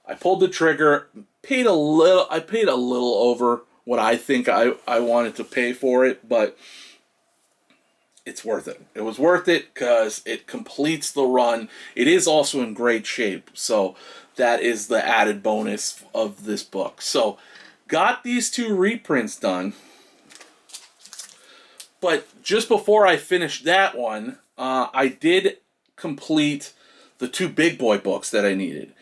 I pulled the trigger. I paid a little over what I think I wanted to pay for it, but it's worth it. It was worth it because it completes the run. It is also in great shape, so that is the added bonus of this book. So, got these 2 reprints done, but just before I finished that one, I did complete the 2 big boy books that I needed.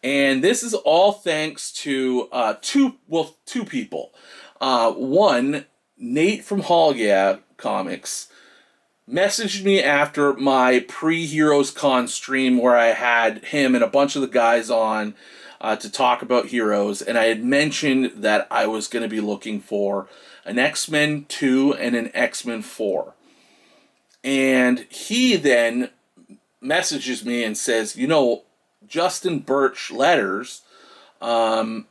And this is all thanks to two people. One, Nate from Hall Yeah Comics messaged me after my pre-Heroes Con stream where I had him and a bunch of the guys on to talk about Heroes, and I had mentioned that I was going to be looking for an X-Men 2 and an X-Men 4. And he then messages me and says, Justin Birch Letters on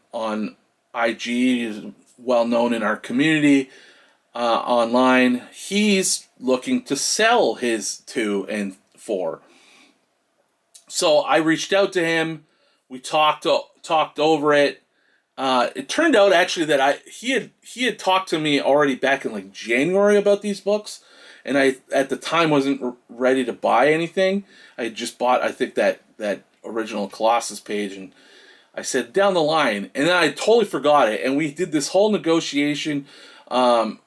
IG is well known in our community online. He's looking to sell his 2 and 4. So I reached out to him. We talked over it. It turned out actually that he had talked to me already back in like January about these books, and I at the time wasn't ready to buy anything. I had just bought, I think, that original Colossus page, and I said down the line, and then I totally forgot it, and we did this whole negotiation and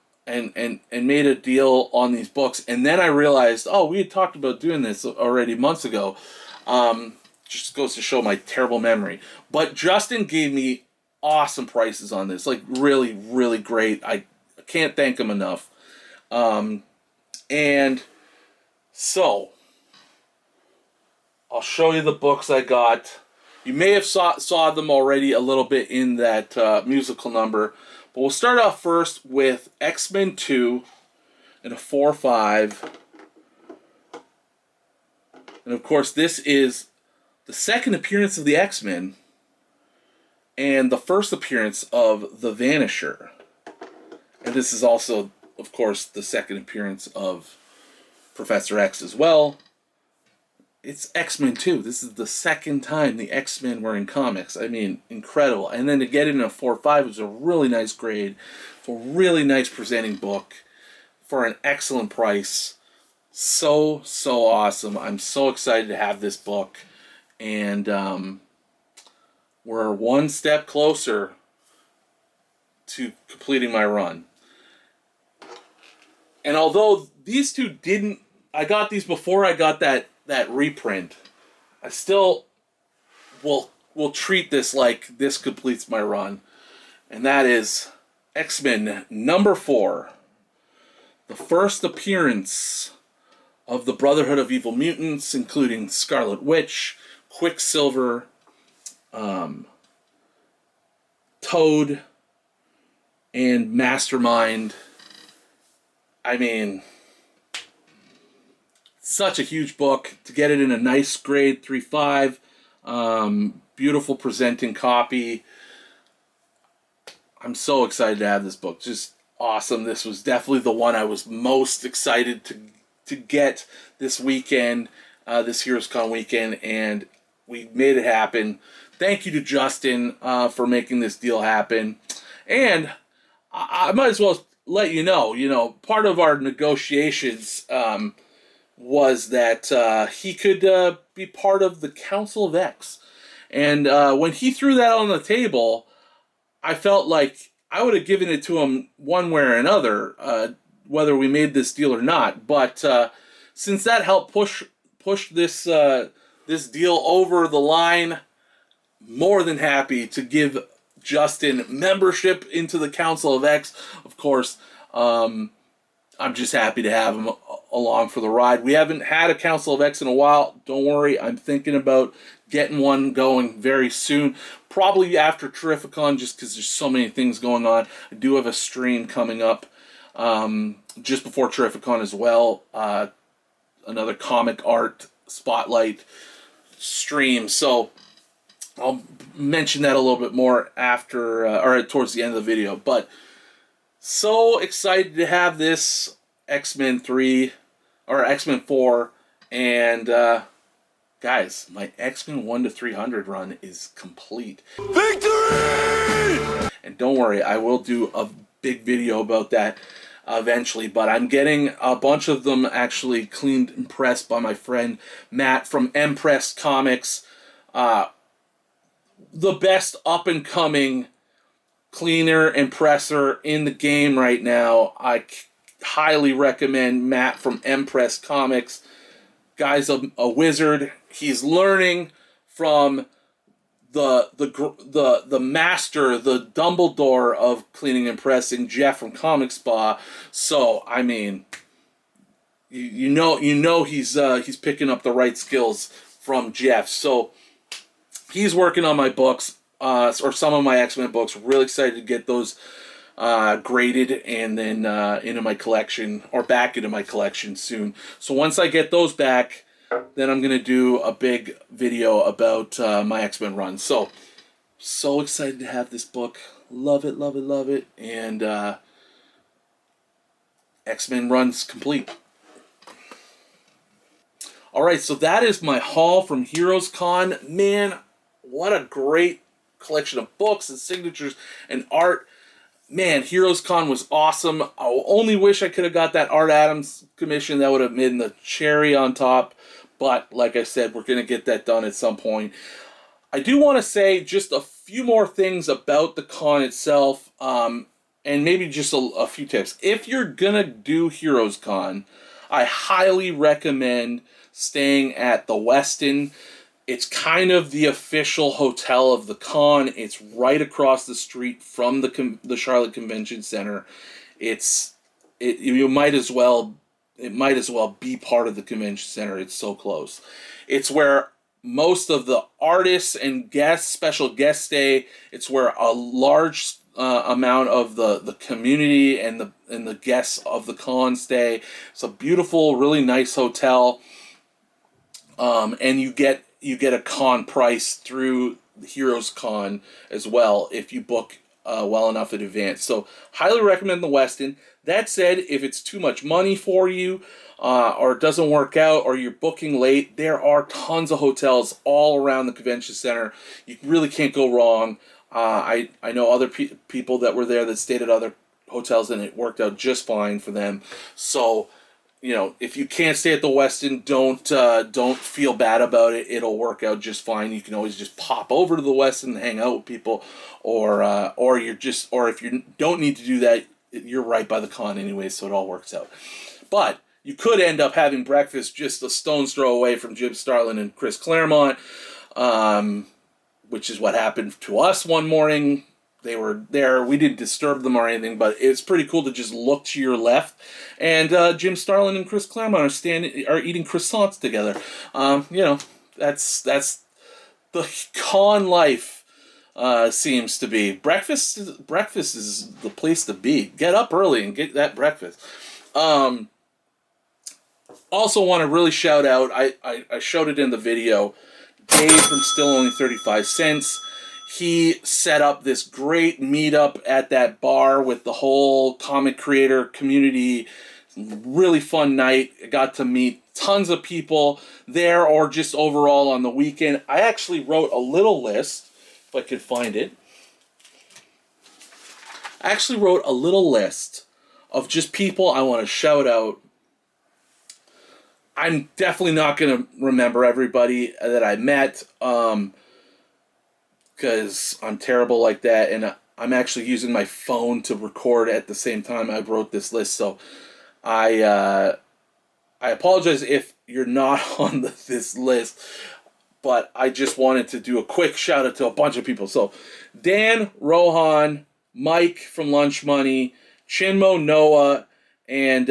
made a deal on these books, and then I realized, we had talked about doing this already months ago. Just goes to show my terrible memory. But Justin gave me awesome prices on this, like really, really great. I can't thank him enough. And so I'll show you the books I got. You may have saw them already a little bit in that musical number. But we'll start off first with X-Men 2 and a 4/5. And of course, this is the second appearance of the X-Men and the first appearance of the Vanisher. And this is also of course, the second appearance of Professor X as well. It's X-Men 2. This is the second time the X-Men were in comics. I mean, incredible. And then to get it in a 4.5 was a really nice grade. It's a really nice presenting book for an excellent price. So awesome. I'm so excited to have this book. And we're one step closer to completing my run. And although these two didn't... I got these before I got that reprint, I still will treat this like this completes my run. And that is X-Men number 4. The first appearance of the Brotherhood of Evil Mutants, including Scarlet Witch, Quicksilver, Toad, and Mastermind. I mean, such a huge book. To get it in a nice grade 3.5, beautiful presenting copy. I'm so excited to have this book. Just awesome. This was definitely the one I was most excited to get this weekend, this Heroes Con weekend, and we made it happen. Thank you to Justin for making this deal happen. And I might as well let you know, part of our negotiations was that he could be part of the Council of X. And when he threw that on the table, I felt like I would have given it to him one way or another, whether we made this deal or not. But since that helped push this this deal over the line, more than happy to give Justin membership into the Council of X. Of course, I'm just happy to have him along for the ride. We haven't had a Council of X in a while. Don't worry, I'm thinking about getting one going very soon. Probably after Terrificon, just because there's so many things going on. I do have a stream coming up just before Terrificon as well. Another comic art spotlight stream. So I'll mention that a little bit more after, or towards the end of the video. But so excited to have this X-Men 3, or X-Men 4, and guys, my X-Men 1 to 300 run is complete. Victory! And don't worry, I will do a big video about that eventually, but I'm getting a bunch of them actually cleaned and pressed by my friend Matt from Empress Comics. The best up-and-coming cleaner and presser in the game right now. I highly recommend Matt from Empress Comics. Guy's a wizard. He's learning from the master, the Dumbledore of cleaning and pressing, Jeff from Comic Spa. So I mean, you know he's picking up the right skills from Jeff. So he's working on my books, or some of my X-Men books. Really excited to get those graded and then into my collection, or back into my collection soon. So once I get those back, then I'm going to do a big video about my X-Men run. So excited to have this book. Love it, love it, love it. And X-Men run's complete. Alright, so that is my haul from Heroes Con. Man, what a great collection of books and signatures and art. Man, Heroes Con was awesome. I only wish I could have got that Art Adams commission. That would have been the cherry on top. But, like I said, we're going to get that done at some point. I do want to say just a few more things about the con itself. And maybe just a few tips. If you're going to do Heroes Con, I highly recommend staying at the Westin. It's kind of the official hotel of the con. It's right across the street from the Charlotte Convention Center. It might as well be part of the convention center. It's so close. It's where most of the artists and special guests stay. It's where a large amount of the community and the guests of the con stay. It's a beautiful, really nice hotel. And you get a con price through the Heroes Con as well if you book well enough in advance. So highly recommend the Westin. That said, if it's too much money for you, or it doesn't work out, or you're booking late, there are tons of hotels all around the convention center. You really can't go wrong. I know other people that were there that stayed at other hotels, and it worked out just fine for them. So, you know, if you can't stay at the Westin, don't feel bad about it. It'll work out just fine. You can always just pop over to the Westin and hang out with people, or if you don't need to do that, you're right by the con anyway, so it all works out. But you could end up having breakfast just a stone's throw away from Jim Starlin and Chris Claremont, which is what happened to us one morning. They were there. We didn't disturb them or anything, but it's pretty cool to just look to your left, and Jim Starlin and Chris Claremont are eating croissants together. You know, that's the con life. Seems to be breakfast is the place to be. Get up early and get that breakfast. Also want to really shout out, I showed it in the video, Dave from Still Only 35 Cents. He set up this great meetup at that bar with the whole comic creator community. Really fun night. I got to meet tons of people there or just overall on the weekend. I actually wrote a little list, if I could find it. I actually wrote a little list of just people I want to shout out. I'm definitely not going to remember everybody that I met, because I'm terrible like that, and I'm actually using my phone to record at the same time I wrote this list, so I apologize if you're not on this list, but I just wanted to do a quick shout out to a bunch of people. So Dan, Rohan, Mike from Lunch Money, Chinmo, Noah, and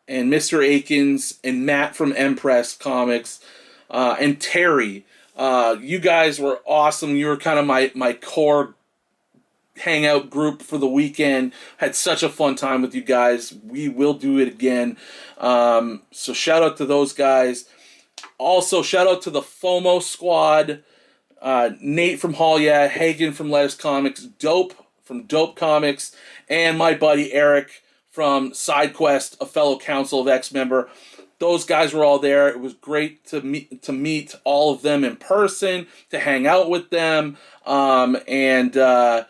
Mr. Akins, and Matt from Empress Comics, and Terry. You guys were awesome. You were kind of my core hangout group for the weekend. Had such a fun time with you guys. We will do it again. So shout out to those guys. Also, shout out to the FOMO squad. Nate from Hall Yeah, Hagen from Lettuce Comics, Dope from Dope Comics, and my buddy Eric from SideQuest, a fellow Council of X member. Those guys were all there. It was great to meet all of them in person, to hang out with them, yeah,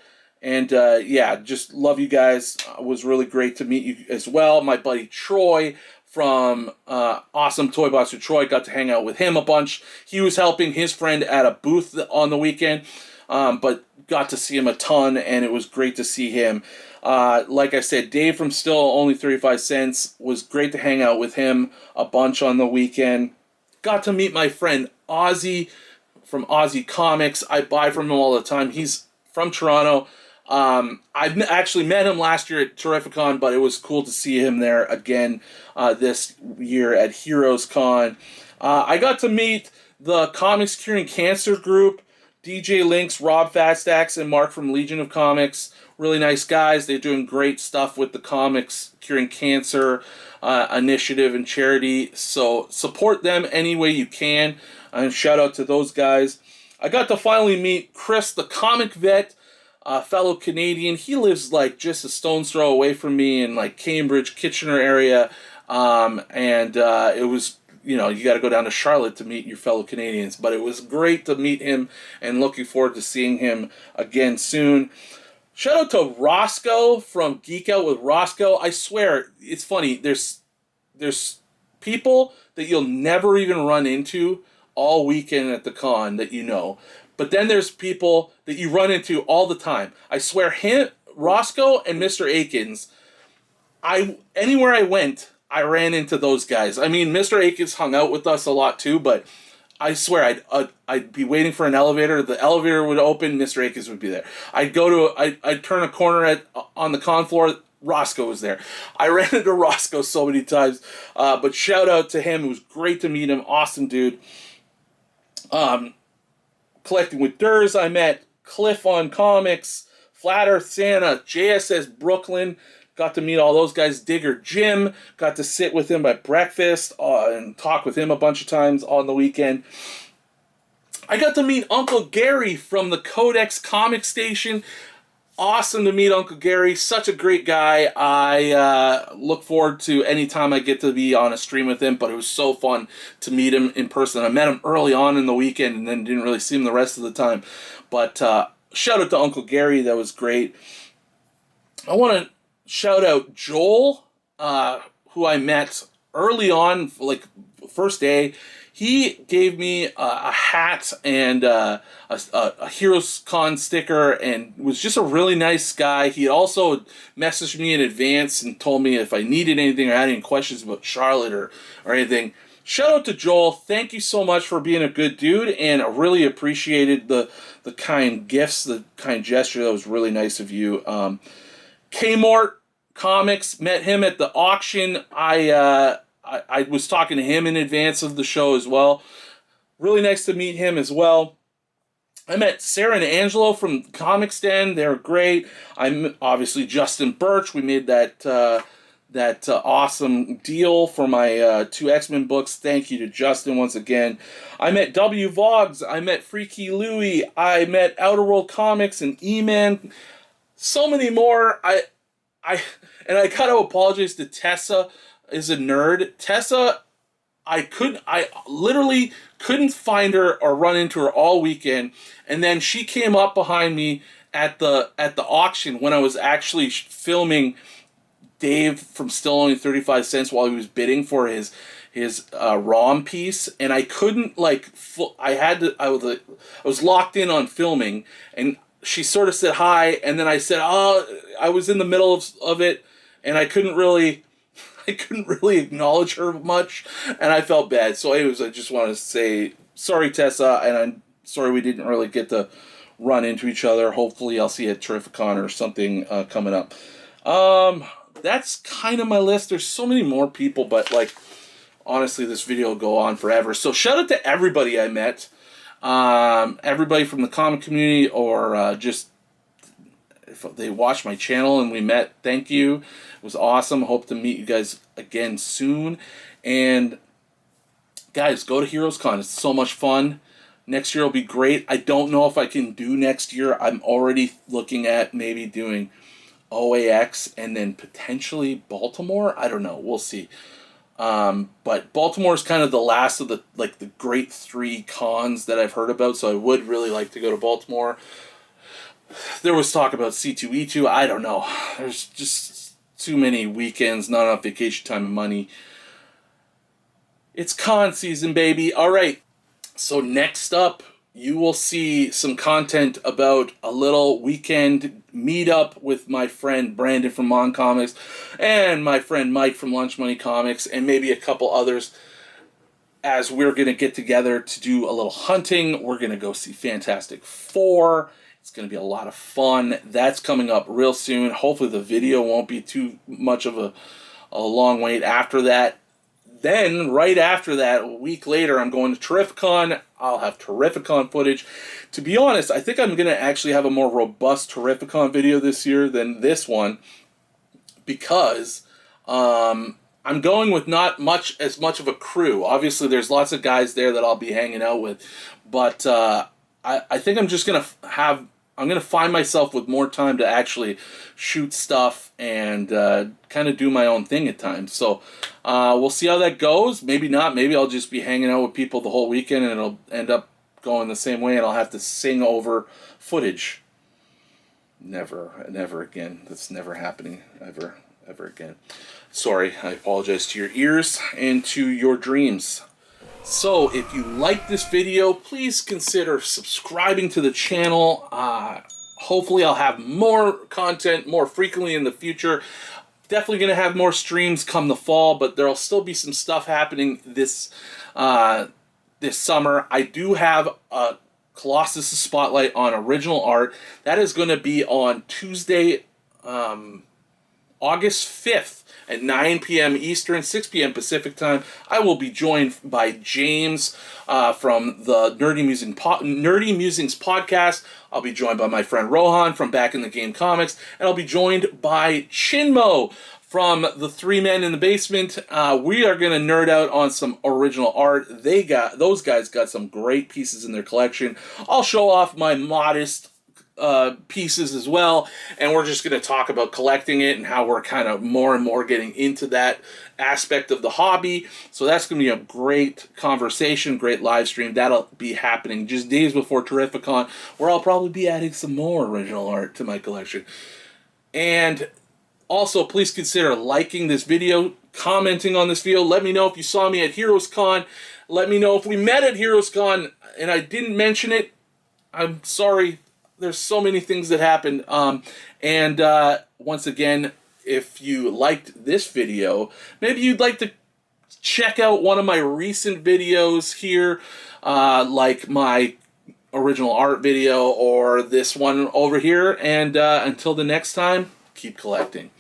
just love you guys. It was really great to meet you as well. My buddy Troy from Awesome Toy Box with Troy, got to hang out with him a bunch. He was helping his friend at a booth on the weekend, but got to see him a ton, and it was great to see him. Like I said, Dave from Still Only 35 Cents, was great to hang out with him a bunch on the weekend. Got to meet my friend Ozzy from Ozzy Comics. I buy from him all the time. He's from Toronto. I actually met him last year at Terrificon, but it was cool to see him there again this year at Heroes Con. I got to meet the Comics Curing Cancer group, DJ Lynx, Rob Fatstacks, and Mark from Legion of Comics. Really nice guys. They're doing great stuff with the Comics Curing Cancer initiative and charity. So support them any way you can. And shout out to those guys. I got to finally meet Chris, the comic vet, fellow Canadian. He lives like just a stone's throw away from me in like Cambridge, Kitchener area. It was, you know, you got to go down to Charlotte to meet your fellow Canadians. But it was great to meet him, and looking forward to seeing him again soon. Shout out to Roscoe from Geek Out with Roscoe. I swear, it's funny. There's people that you'll never even run into all weekend at the con that you know. But then there's people that you run into all the time. I swear, Roscoe and Mr. Akins, anywhere I went, I ran into those guys. I mean, Mr. Akins hung out with us a lot too, but I swear, I'd be waiting for an elevator. The elevator would open. Mr. Akins would be there. I'd turn a corner on the con floor. Roscoe was there. I ran into Roscoe so many times. But shout out to him. It was great to meet him. Awesome dude. Collecting with Durs, I met Cliff on Comics, Flat Earth Santa, JSS Brooklyn. Got to meet all those guys. Digger Jim, got to sit with him at breakfast and talk with him a bunch of times on the weekend. I got to meet Uncle Gary from the Codex Comic Station. awesome to meet Uncle Gary. Such a great guy. I look forward to any time I get to be on a stream with him, but it was so fun to meet him in person. I met him early on in the weekend and then didn't really see him the rest of the time. But shout out to Uncle Gary. That was great. I want to shout out Joel, who I met early on, like first day. He gave me a hat and a Heroes Con sticker and was just a really nice guy. He also messaged me in advance and told me if I needed anything or had any questions about Charlotte or anything. Shout out to Joel. Thank you so much for being a good dude, and I really appreciated the kind gifts, the kind gesture. That was really nice of you. Kmart Comics, met him at the auction. I was talking to him in advance of the show as well. Really nice to meet him as well. I met Sarah and Angelo from Comic Stand. They're great. I'm obviously Justin Birch. We made that awesome deal for my 2 X-Men books. Thank you to Justin once again. I met W. Vogs. I met Freaky Louie. I met Outer World Comics and E-Man. So many more. I gotta apologize to Tessa. Is a nerd. Tessa, I literally couldn't find her or run into her all weekend, and then she came up behind me at the auction when I was actually filming Dave from Still Only 35 Cents while he was bidding for his ROM piece, and I couldn't I was locked in on filming, and she sort of said hi, and then I said, oh, I was in the middle of it, and I couldn't really acknowledge her much, and I felt bad. So anyways, I just want to say sorry, Tessa, and I'm sorry we didn't really get to run into each other. Hopefully I'll see you at Terrificon or something coming up. That's kind of my list. There's so many more people, but like honestly, this video will go on forever. So shout out to everybody I met. Everybody from the comic community or just if they watched my channel and we met, thank you. It was awesome. Hope to meet you guys again soon. And guys, go to Heroes Con. It's so much fun. Next year will be great. I don't know if I can do next year. I'm already looking at maybe doing OAX and then potentially Baltimore. I don't know. We'll see. But Baltimore is kind of the last of the great 3 cons that I've heard about. So I would really like to go to Baltimore. There was talk about C2E2. I don't know. There's just too many weekends, not enough vacation time and money. It's con season, baby. All right. So next up, you will see some content about a little weekend meetup with my friend Brandon from Mon Comics and my friend Mike from Lunch Money Comics and maybe a couple others, as we're going to get together to do a little hunting. We're going to go see Fantastic Four. It's going to be a lot of fun. That's coming up real soon. Hopefully the video won't be too much of a long wait after that. Then, right after that, a week later, I'm going to Terrificon. I'll have Terrificon footage. To be honest, I think I'm going to actually have a more robust Terrificon video this year than this one because I'm going with not as much of a crew. Obviously, there's lots of guys there that I'll be hanging out with, but I think I'm just going to I'm going to find myself with more time to actually shoot stuff and kind of do my own thing at times. So we'll see how that goes. Maybe not. Maybe I'll just be hanging out with people the whole weekend and it'll end up going the same way and I'll have to sing over footage. Never again. That's never happening ever again. Sorry, I apologize to your ears and to your dreams. So, if you like this video, please consider subscribing to the channel. Hopefully, I'll have more content more frequently in the future. Definitely going to have more streams come the fall, but there'll still be some stuff happening this summer. I do have a Colossus Spotlight on original art. That is going to be on Tuesday, August 5th. At 9 p.m. Eastern, 6 p.m. Pacific time. I will be joined by James from the Nerdy Musings podcast. I'll be joined by my friend Rohan from Back in the Game Comics. And I'll be joined by Chinmo from the Three Men in the Basement. We are going to nerd out on some original art. Those guys got some great pieces in their collection. I'll show off my modest pieces as well, and we're just going to talk about collecting it and how we're kind of more and more getting into that aspect of the hobby. So that's going to be a great conversation, great live stream. That'll be happening just days before Terrificon, where I'll probably be adding some more original art to my collection. And also, please consider liking this video, commenting on this video. Let me know if you saw me at HeroesCon. Let me know if we met at HeroesCon and I didn't mention it. I'm sorry. There's so many things that happened. Once again, if you liked this video, maybe you'd like to check out one of my recent videos here, like my original art video or this one over here. And until the next time, keep collecting.